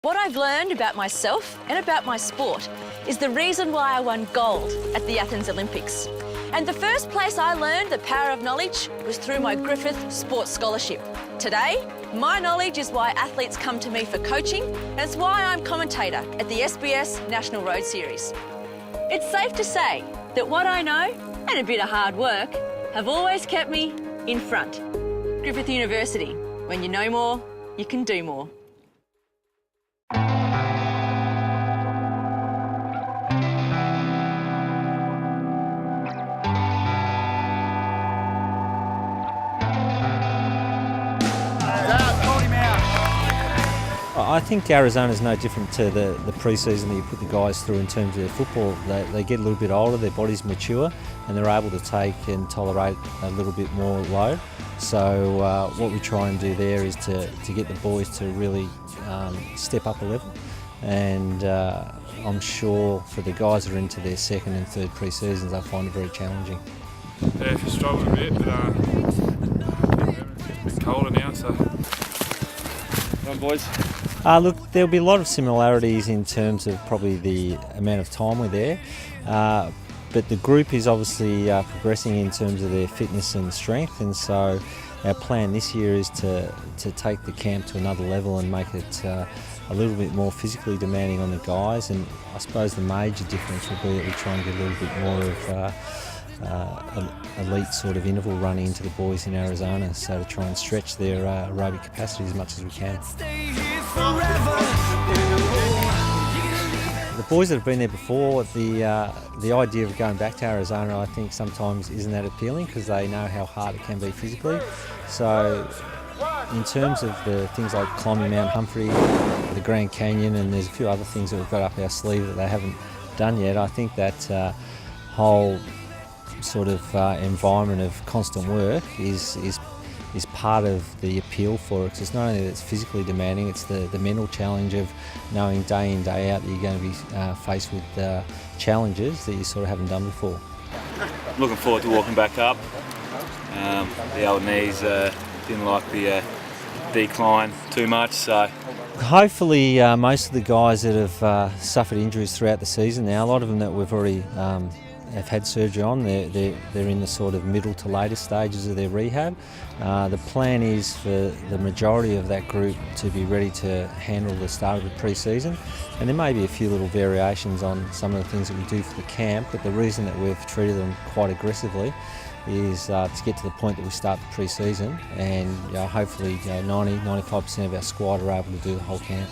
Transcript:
What I've learned about myself and about my sport is the reason why I won gold at the Athens Olympics. And the first place I learned the power of knowledge was through my Griffith Sports Scholarship. Today, my knowledge is why athletes come to me for coaching, and it's why I'm commentator at the SBS National Road Series. It's safe to say that what I know, and a bit of hard work, have always kept me in front. Griffith University, when you know more, you can do more. I think Arizona's no different to the pre-season that you put the guys through in terms of their football. They get a little bit older, their bodies mature, and they're able to take and tolerate a little bit more load. So what we try and do there is to get the boys to really step up a level. And I'm sure for the guys that are into their second and third pre-seasons, they'll find it very challenging. Yeah, if you struggle a bit, but it's a bit colder now, so. Come on, boys. Look, there'll be a lot of similarities in terms of probably the amount of time we're there, but the group is obviously progressing in terms of their fitness and strength, and so our plan this year is to take the camp to another level and make it a little bit more physically demanding on the guys. And I suppose the major difference will be that we try and get a little bit more of elite sort of interval running into the boys in Arizona, so to try and stretch their aerobic capacity as much as we can. The boys that have been there before, the idea of going back to Arizona, I think sometimes isn't that appealing because they know how hard it can be physically. So in terms of the things like climbing Mount Humphrey, the Grand Canyon, and there's a few other things that we've got up our sleeve that they haven't done yet, I think that whole sort of environment of constant work is part of the appeal for it, because it's not only that it's physically demanding, it's the mental challenge of knowing day in, day out that you're going to be faced with challenges that you sort of haven't done before. I'm looking forward to walking back up. The old knees didn't like the decline too much, so. Hopefully most of the guys that have suffered injuries throughout the season now, a lot of them that we've already have had surgery on, they're in the sort of middle to later stages of their rehab. The plan is for the majority of that group to be ready to handle the start of the pre-season, and there may be a few little variations on some of the things that we do for the camp, but the reason that we've treated them quite aggressively is to get to the point that we start the pre-season, and hopefully 90-95% of our squad are able to do the whole camp.